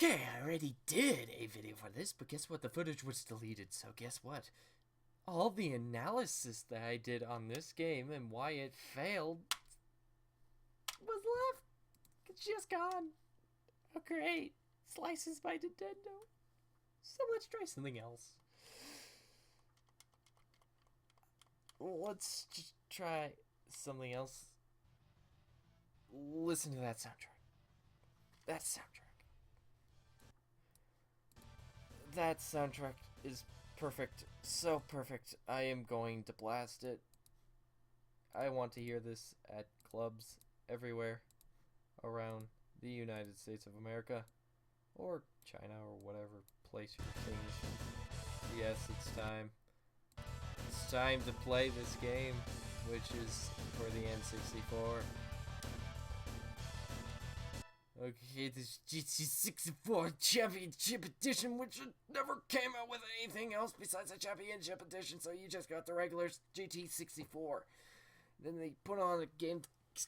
Okay, I already did a video for this, but guess what? The footage was deleted, so guess what? All the analysis that I did on this game and why it failed was left. It's just gone. Oh, great. Slices by Nintendo. So let's try something else. Let's just try something else. Listen to that soundtrack. That soundtrack. That soundtrack is perfect. So perfect. I am going to blast it. I want to hear this at clubs everywhere around the United States of America. Or China or whatever place you're seeing this from. Yes, it's time. It's time to play this game, which is for the N64. Okay, this GT64 Championship Edition, which never came out with anything else besides a Championship Edition, so you just got the regular GT64. Then they put on a game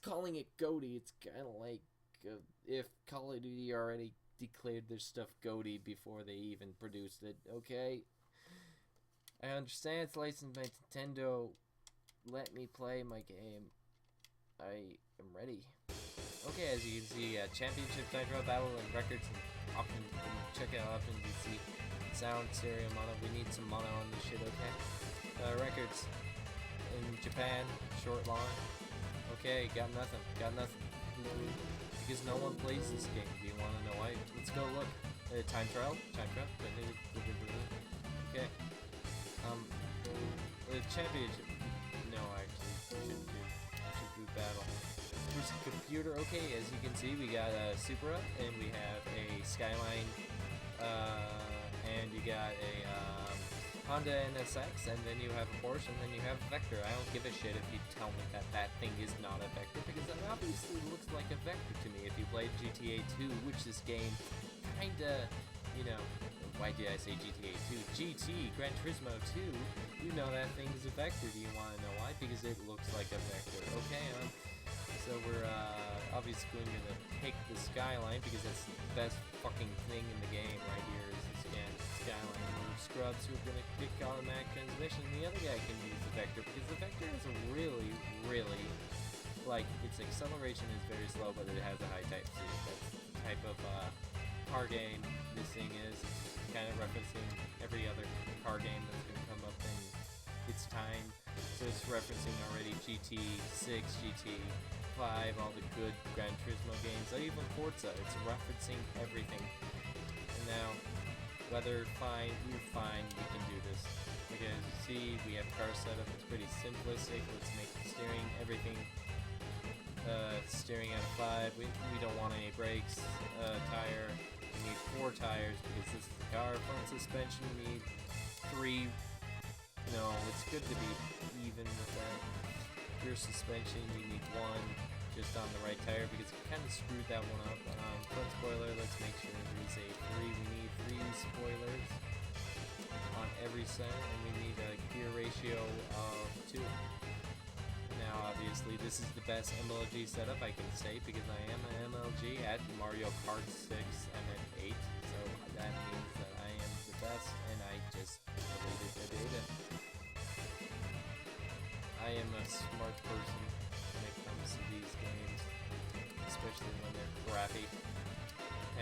calling it GOTY. It's kind of like if Call of Duty already declared their stuff GOTY before they even produced it, okay? I understand it's licensed by Nintendo. Let me play my game. I am ready. Okay, as you can see, Championship Nitro Battle and records and options. Check out options. You see sound, stereo, mono. We need some mono on this shit, okay? Records in Japan, short, long. Okay, got nothing. Got nothing. Because no one plays this game. Do you want to know why? Let's go look. Time trial. Time trial. Okay. The championship. No, actually, should do battle. Here's a computer. Okay, as you can see, we got a Supra, and we have a Skyline, and you got a Honda NSX, and then you have a Porsche, and then you have a Vector. I don't give a shit if you tell me that that thing is not a Vector, because it obviously looks like a Vector to me. If you played GTA 2, which this game kinda, you know, why did I say GTA 2? GT, Gran Turismo 2, you know that thing is a Vector. Do you want to know why? Because it looks like a Vector. Okay, so we're obviously going to pick the Skyline because that's the best fucking thing in the game right here is the Skyline. We're scrubs who are going to pick automatic transmission, and the other guy can use the Vector because the Vector is a really, like, its acceleration is very slow, but it has a high type speed. That's the type of car game this thing is. It's kind of referencing every other car game that's going to come up in its time. So it's referencing already GT6, GT5, all the good Gran Turismo games, even Forza. It's referencing everything. And now, weather fine, you're fine, we can do this. Okay, as you see, we have car setup. It's pretty simplistic. Let's make the steering, everything. Steering out of 5. We don't want any brakes. Tire. We need 4 tires because this is the car. Front suspension, we need 3. No, it's good to be even with that. Rear suspension, you need 1 just on the right tire because it kind of screwed that one up. Front spoiler, let's make sure there's a 3. We need 3 spoilers on every set, and we need a gear ratio of 2. Now, obviously, this is the best MLG setup I can say because I am an MLG at Mario Kart 6 and at 8, so that means that I am the best, and I just deleted the data. I am a smart person when it comes to these games, especially when they're crappy.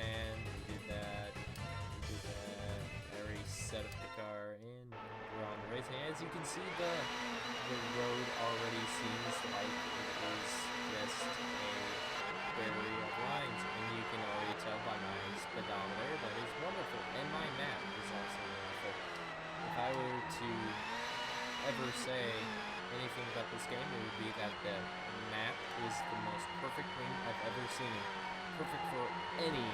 And we did that. I already set up the car, and we're on the race. And as you can see, the road already seems like it is just a barrier of lines, and you can already tell by my speedometer that is wonderful, and my map is also wonderful. If I were to ever say anything about this game, it would be that the map is the most perfect thing I've ever seen. Perfect for any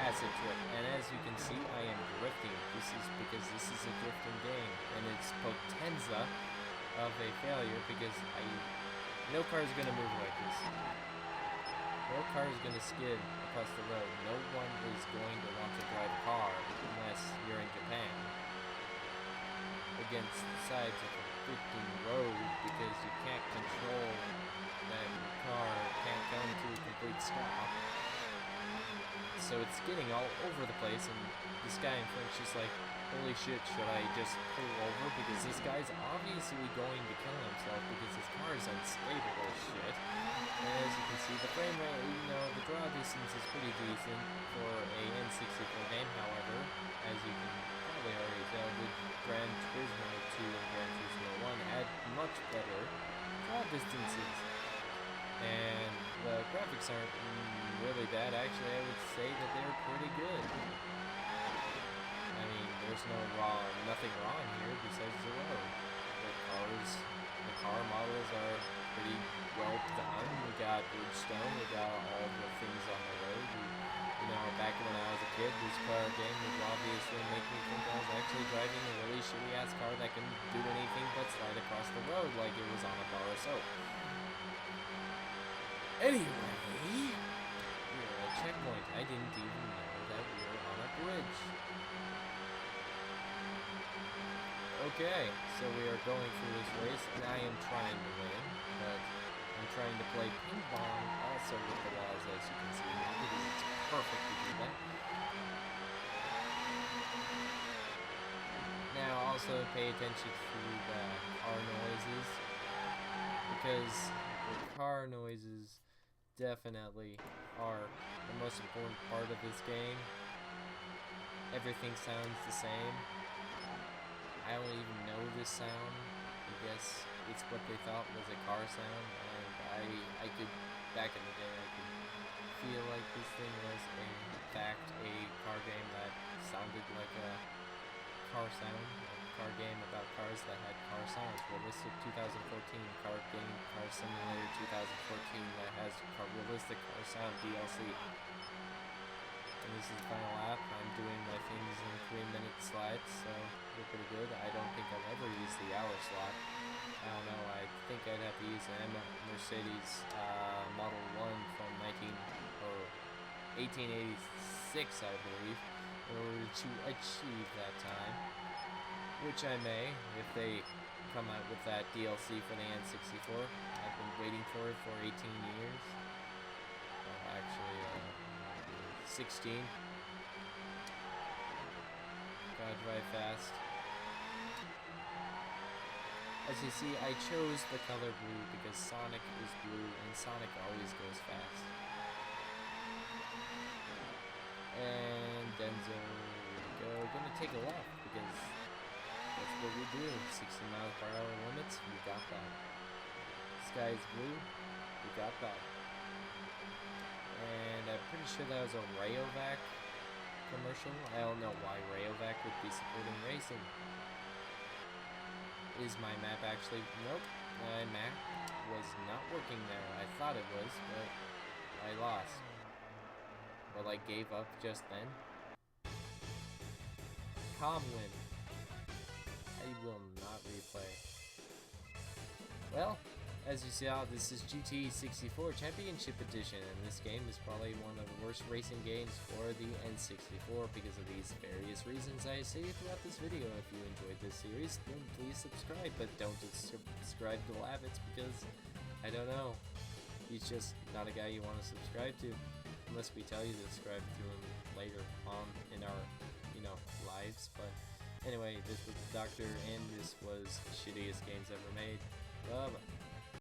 acid trip. And as you can see, I am drifting. This is because this is a drifting game, and it's potenza of a failure because no car is going to move like this. No car is going to skid across the road. No one is going to want to drive a car unless you're in Japan against the sides of a freaking road because you can't control that car can't come to a complete stop. So it's getting all over the place, and this guy in front's just like, holy shit, should I just pull over? Because this guy's obviously going to kill himself because his car is unstable as shit. And as you can see, the frame rate, you know, the draw distance is pretty decent for a N64 game. However, as you can probably already tell, the Gran Turismo 2 and Gran Turismo 1 had much better draw distances. And the graphics aren't really bad. Actually, I would say that they're pretty good. I mean, there's nothing wrong here besides the road. The car models are pretty well done. We got Bridgestone, we got all the things on the road. You know, back when I was a kid, this car game would obviously make me think I was actually driving a really shitty ass car that can do anything but slide across the road like it was on a bar of soap. Anyway, we are at a checkpoint. I didn't even know that we were on a bridge. Okay, so we are going through this race, and I am trying to win, but I'm trying to play ping pong also with the walls, as you can see now, because it's perfect to do that. Now, also pay attention to the car noises, because the car noises definitely are the most important part of this game. Everything sounds the same. I don't even know this sound. I guess it's what they thought was a car sound, and I could, back in the day, I could feel like this thing was in fact a car game that sounded like a car sound, a car game about cars that had car sounds. Realistic 2014 car game, Car Simulator 2014 that has realistic car sound DLC. And this is the final lap. I'm doing my things in 3-minute slides, so we're pretty good. I don't think I'll ever use the hour slot. I don't know, I think I'd have to use an Mercedes Model 1 from 1886, I believe, in order to achieve that time. Which I may, if they come out with that DLC for the N64. I've been waiting for it for 18 years. Well, actually, 16. Gotta drive fast. As you see, I chose the color blue because Sonic is blue and Sonic always goes fast. And Denzo, here we go. Gonna take a left because that's what we do. 60 miles per hour limits, we got that. Sky is blue, we got that. And I'm pretty sure that was a Rayovac commercial. I don't know why Rayovac would be supporting racing. Is my map actually... Nope. My map was not working there. I thought it was, but I lost. Well, I gave up just then. Comwin. I will not replay. Well, as you saw, this is GT 64 Championship Edition, and this game is probably one of the worst racing games for the N64 because of these various reasons I say throughout this video. If you enjoyed this series, then please subscribe, but don't subscribe to Lavitz because, I don't know, he's just not a guy you want to subscribe to, unless we tell you to subscribe to him later on in our, lives. But anyway, this was the Doctor, and this was Shittiest Games Ever Made. Bye-bye.